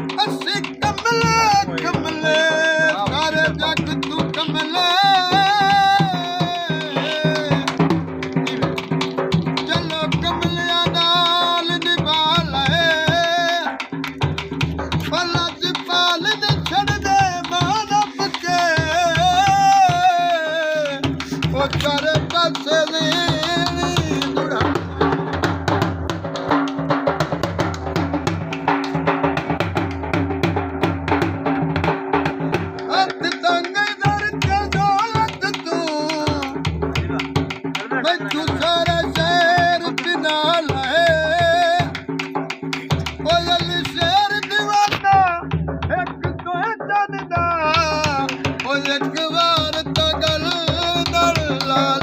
ਅਸੀਂ ਕਮਲੇ ਕਮਲੇ ਸਾਰੇ ਜੱਗ ਤੂੰ ਕਮਲੇ ਚਲੋ ਕਮਲਿਆਂ ਨਾਲ ਨਿਭਾ ਲਏ ਫਲਾਂ ਚ ਪਾਲ ਦੇ ਛੱਡਦੇ ਮਾਂ ਪੱਕੇ ਉਹ ਚਾਰੇ ਪਾਸੇ ਦੀ ਦੁੜਾ ਤੂੰ ਸਾਰਾ ਸ਼ਹਿਰ ਬਿਨਾ ਲਾਏ ਓਏ ਅਲੀ ਸ਼ਹਿਰ ਦੀਵਾਨਾ ਇੱਕ ਤੋਂ ਚੱਲਦਾ ਓਏ ਇੱਕ ਵਾਰ ਤਾਂ ਗੱਲ ਨਾਲ ਲਾ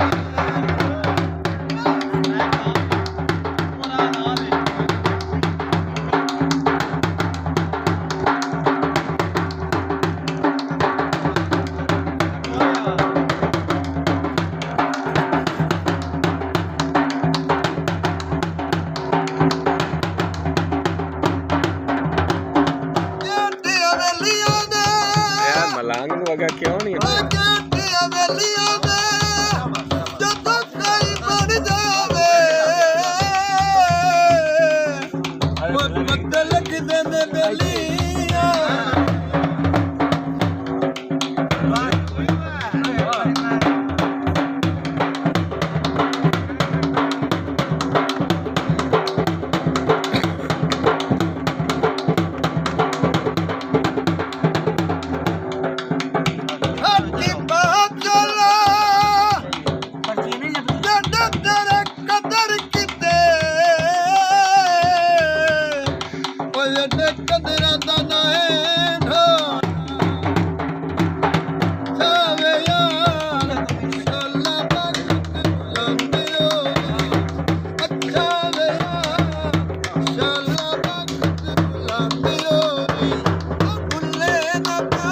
ਮਲੰਗ ਨੂੰ ਅਗਾ ਕਿਉਂ ਨਹੀਂ ਲੱਗਦੇ ਨੇ ਬੇਲੀਆਂ ਕਦਰਾਂ ਦਾ ਨਾ ਹੈ ਢੋ ਸਾਵੇ ਯਾਰ ਸੋਲਾ ਬਖਤ ਲੰਬਿਓ ਅੱਛਾ ਵੇ ਯਾਰ ਸੋਲਾ ਬਖਤ ਲੰਬਿਓ ਭੁੱਲੇ ਨਾ ਪਾ